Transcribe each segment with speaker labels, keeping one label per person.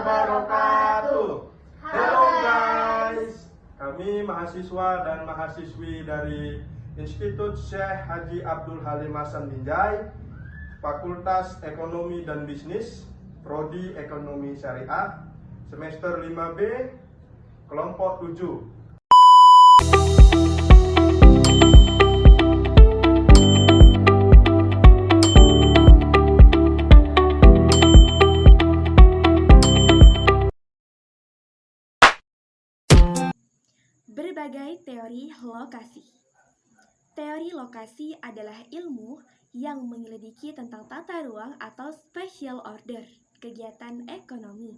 Speaker 1: wabarakatuh. Halo guys, kami mahasiswa dan mahasiswi dari Institut Syekh Haji Abdul Halim Hasan Binjai, Fakultas Ekonomi dan Bisnis, Prodi Ekonomi Syariah, semester 5B, kelompok 7.
Speaker 2: Berbagai teori lokasi. Teori lokasi adalah ilmu yang menyelidiki tentang tata ruang atau spatial order, kegiatan ekonomi,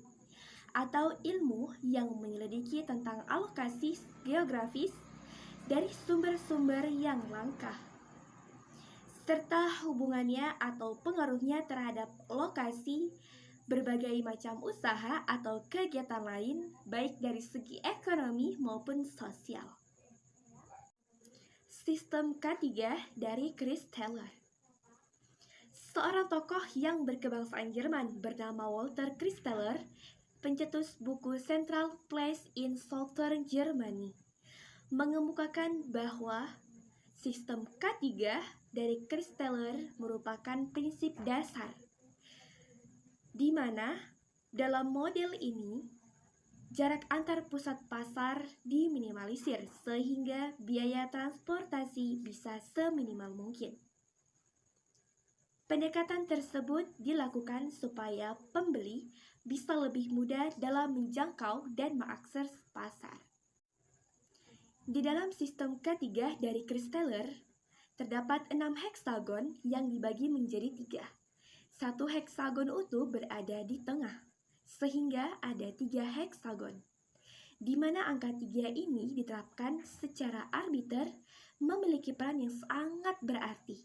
Speaker 2: atau ilmu yang menyelidiki tentang alokasi geografis dari sumber-sumber yang langka, serta hubungannya atau pengaruhnya terhadap lokasi berbagai macam usaha atau kegiatan lain, baik dari segi ekonomi maupun sosial. Sistem K3 dari Chris Taylor. Seorang tokoh yang berkebangsaan Jerman bernama Walter Chris Taylor, pencetus buku Central Place in Southern Germany, mengemukakan bahwa sistem K3 dari Chris Taylor merupakan prinsip dasar, di mana dalam model ini jarak antar pusat pasar diminimalisir sehingga biaya transportasi bisa seminimal mungkin. Pendekatan tersebut dilakukan supaya pembeli bisa lebih mudah dalam menjangkau dan mengakses pasar. Di dalam sistem K3 dari Chris Taylor, terdapat 6 heksagon yang dibagi menjadi 3. Satu heksagon utuh berada di tengah, sehingga ada 3 heksagon, di mana angka 3 ini diterapkan secara arbiter memiliki peran yang sangat berarti.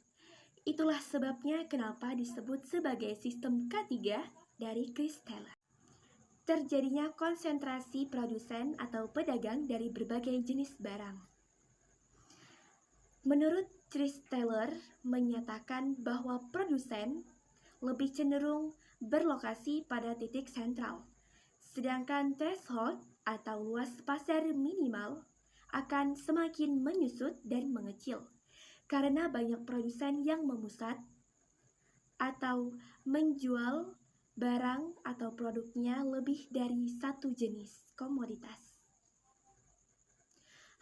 Speaker 2: Itulah sebabnya kenapa disebut sebagai sistem K3 dari Chris Taylor. Terjadinya konsentrasi produsen atau pedagang dari berbagai jenis barang. Menurut Chris Taylor menyatakan bahwa produsen lebih cenderung berlokasi pada titik sentral, sedangkan threshold atau luas pasar minimal akan semakin menyusut dan mengecil karena banyak produsen yang memusat atau menjual barang atau produknya lebih dari satu jenis komoditas.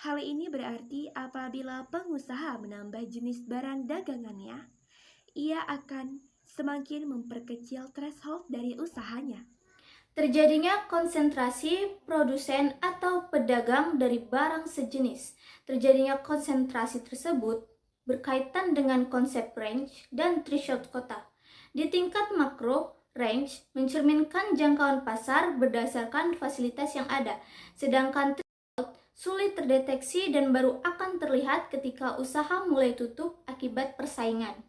Speaker 2: Hal ini berarti apabila pengusaha menambah jenis barang dagangannya, ia akan semakin memperkecil threshold dari usahanya.
Speaker 3: Terjadinya konsentrasi produsen atau pedagang dari barang sejenis. Terjadinya konsentrasi tersebut berkaitan dengan konsep range dan threshold kota. Di tingkat makro, range mencerminkan jangkauan pasar berdasarkan fasilitas yang ada, sedangkan threshold sulit terdeteksi dan baru akan terlihat ketika usaha mulai tutup akibat persaingan.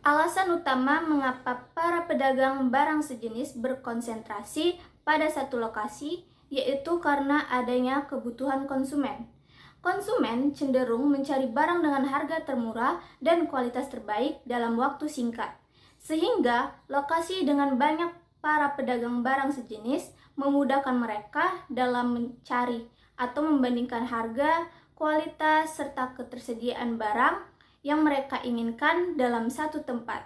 Speaker 3: Alasan utama mengapa para pedagang barang sejenis berkonsentrasi pada satu lokasi yaitu karena adanya kebutuhan konsumen. Konsumen cenderung mencari barang dengan harga termurah dan kualitas terbaik dalam waktu singkat, sehingga lokasi dengan banyak para pedagang barang sejenis memudahkan mereka dalam mencari atau membandingkan harga, kualitas, serta ketersediaan barang yang mereka inginkan dalam satu tempat.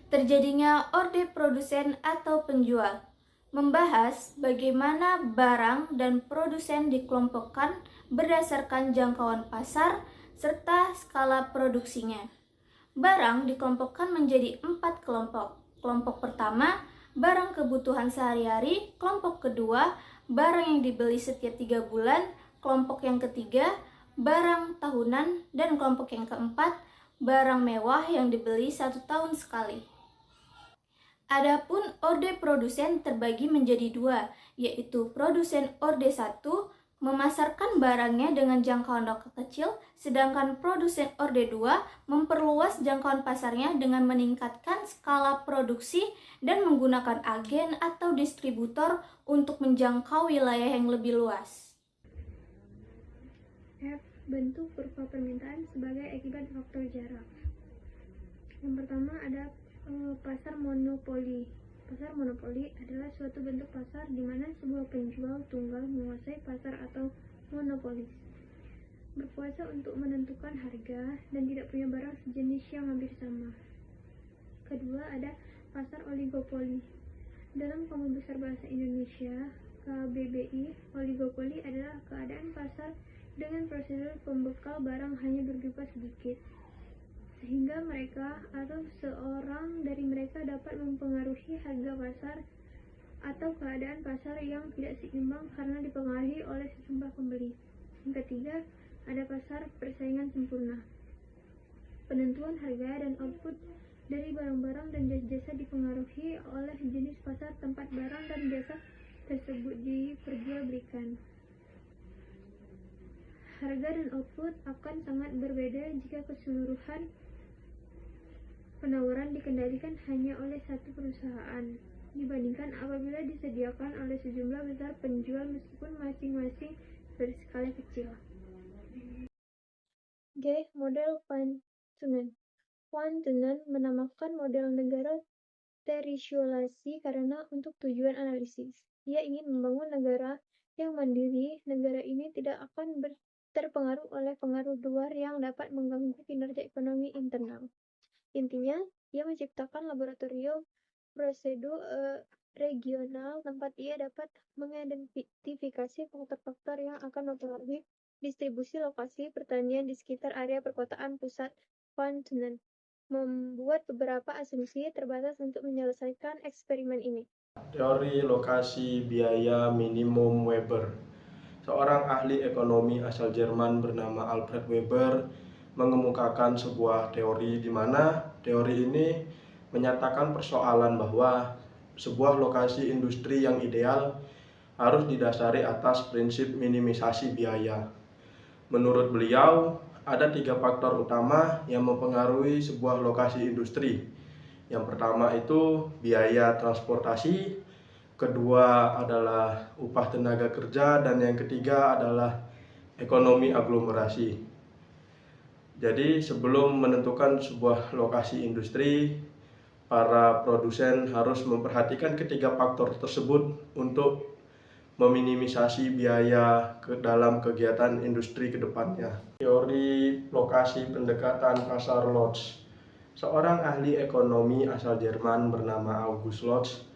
Speaker 3: Terjadinya orde produsen atau penjual. Membahas bagaimana barang dan produsen dikelompokkan berdasarkan jangkauan pasar serta skala produksinya. Barang dikelompokkan menjadi 4 kelompok. Kelompok pertama, barang kebutuhan sehari-hari. Kelompok kedua, barang yang dibeli setiap 3 bulan. Kelompok yang ketiga, barang tahunan, dan kelompok yang keempat, barang mewah yang dibeli 1 tahun sekali. Adapun orde produsen terbagi menjadi 2, yaitu produsen orde 1 memasarkan barangnya dengan jangkauan lokal kecil, sedangkan produsen orde 2 memperluas jangkauan pasarnya dengan meningkatkan skala produksi dan menggunakan agen atau distributor untuk menjangkau wilayah yang lebih luas.
Speaker 4: F. Bentuk berupa permintaan sebagai akibat faktor jarak. Yang pertama ada pasar monopoli. Pasar pasar monopoli adalah suatu bentuk pasar di mana sebuah penjual tunggal menguasai pasar atau monopolis, berkuasa untuk menentukan harga dan tidak punya barang sejenis yang hampir sama. Kedua, ada pasar oligopoli. Dalam Kamus Besar Bahasa Indonesia, KBBI, oligopoli adalah keadaan pasar dengan prosedur pembekal barang hanya berjumlah sedikit, sehingga mereka atau seorang dari mereka dapat mempengaruhi harga pasar atau keadaan pasar yang tidak seimbang karena dipengaruhi oleh sejumlah pembeli. Yang ketiga, ada pasar persaingan sempurna. Penentuan harga dan output dari barang-barang dan jasa-jasa dipengaruhi oleh jenis pasar tempat barang dan jasa tersebut diperjualbelikan. Harga dan output akan sangat berbeda jika keseluruhan penawaran dikendalikan hanya oleh satu perusahaan dibandingkan apabila disediakan oleh sejumlah besar penjual meskipun masing-masing berskala kecil. G. Model Van Tunen. Van Tunen menamakan model negara terisolasi karena untuk tujuan analisis. Ia ingin membangun negara yang mandiri. Negara ini tidak akan terpengaruh oleh pengaruh luar yang dapat mengganggu kinerja ekonomi internal. Intinya, ia menciptakan laboratorium prosedur regional tempat ia dapat mengidentifikasi faktor-faktor yang akan mempengaruhi distribusi lokasi pertanian di sekitar area perkotaan pusat. Van Tunen membuat beberapa asumsi terbatas untuk menyelesaikan eksperimen ini.
Speaker 1: Teori lokasi biaya minimum Weber. Seorang ahli ekonomi asal Jerman bernama Alfred Weber mengemukakan sebuah teori di mana teori ini menyatakan persoalan bahwa sebuah lokasi industri yang ideal harus didasari atas prinsip minimisasi biaya. Menurut beliau, ada 3 faktor utama yang mempengaruhi sebuah lokasi industri. Yang pertama itu biaya transportasi, kedua adalah upah tenaga kerja, dan yang ketiga adalah ekonomi aglomerasi. Jadi sebelum menentukan sebuah lokasi industri, para produsen harus memperhatikan ketiga faktor tersebut untuk meminimisasi biaya ke dalam kegiatan industri ke depannya. Teori lokasi pendekatan pasar Lotz. Seorang ahli ekonomi asal Jerman bernama August Lotz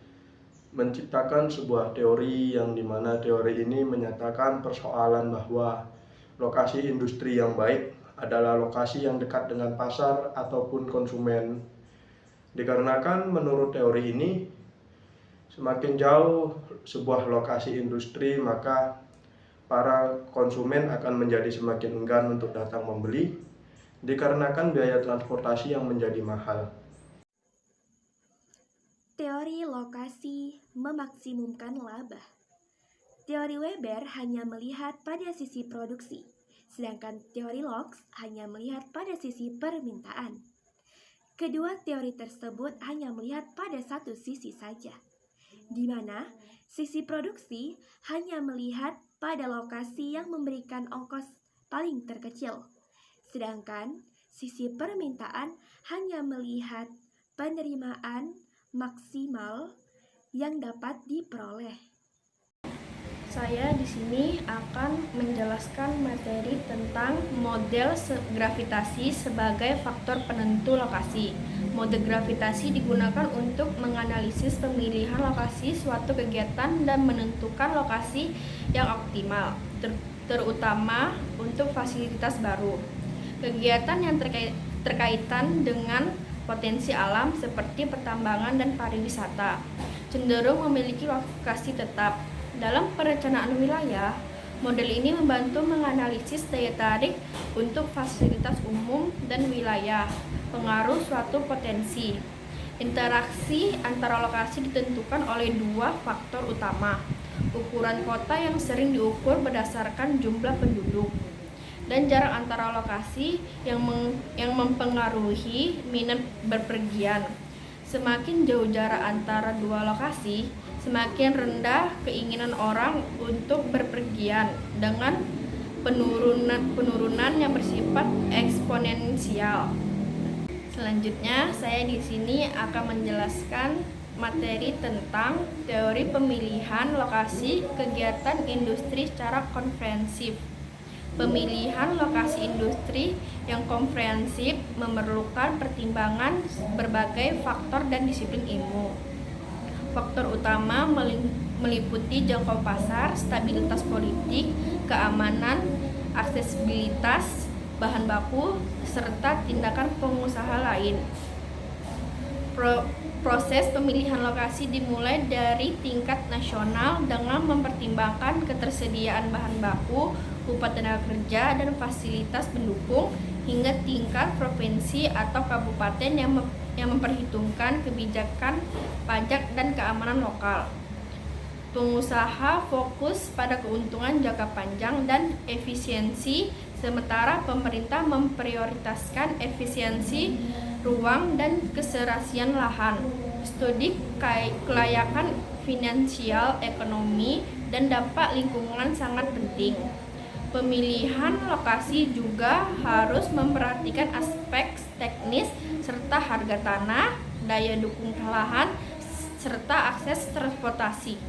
Speaker 1: menciptakan sebuah teori yang dimana teori ini menyatakan persoalan bahwa lokasi industri yang baik adalah lokasi yang dekat dengan pasar ataupun konsumen. Dikarenakan menurut teori ini, semakin jauh sebuah lokasi industri, maka para konsumen akan menjadi semakin enggan untuk datang membeli, dikarenakan biaya transportasi yang menjadi mahal.
Speaker 2: Teori lokasi memaksimumkan laba. Teori Weber hanya melihat pada sisi produksi, sedangkan teori Lotz hanya melihat pada sisi permintaan. Kedua teori tersebut hanya melihat pada satu sisi saja, di mana sisi produksi hanya melihat pada lokasi yang memberikan ongkos paling terkecil, sedangkan sisi permintaan hanya melihat penerimaan maksimal yang dapat diperoleh.
Speaker 3: Saya di sini akan menjelaskan materi tentang model gravitasi sebagai faktor penentu lokasi. Model gravitasi digunakan untuk menganalisis pemilihan lokasi suatu kegiatan dan menentukan lokasi yang optimal, terutama untuk fasilitas baru. Kegiatan yang terkaitan dengan potensi alam seperti pertambangan dan pariwisata cenderung memiliki lokasi tetap. Dalam perencanaan wilayah, model ini membantu menganalisis daya tarik untuk fasilitas umum dan wilayah, pengaruh suatu potensi. Interaksi antara lokasi ditentukan oleh 2 faktor utama: ukuran kota yang sering diukur berdasarkan jumlah penduduk, dan jarak antara lokasi yang mempengaruhi minat berpergian. Semakin jauh jarak antara 2 lokasi, semakin rendah keinginan orang untuk berpergian dengan penurunan yang bersifat eksponensial. Selanjutnya, saya di sini akan menjelaskan
Speaker 5: materi tentang teori pemilihan lokasi kegiatan industri secara komprehensif. Pemilihan lokasi industri yang komprehensif memerlukan pertimbangan berbagai faktor dan disiplin ilmu. Faktor utama meliputi jangkau pasar, stabilitas politik, keamanan, aksesibilitas bahan baku, serta tindakan pengusaha lain. Proses pemilihan lokasi dimulai dari tingkat nasional dengan mempertimbangkan ketersediaan bahan baku, upah tenaga kerja, dan fasilitas pendukung, hingga tingkat provinsi atau kabupaten yang memperhitungkan kebijakan pajak dan keamanan lokal. Pengusaha fokus pada keuntungan jangka panjang dan efisiensi, sementara pemerintah memprioritaskan efisiensi ruang dan keserasian lahan. Studi kelayakan finansial, ekonomi, dan dampak lingkungan sangat penting. Pemilihan lokasi juga harus memperhatikan aspek teknis serta harga tanah, daya dukung lahan, serta akses transportasi.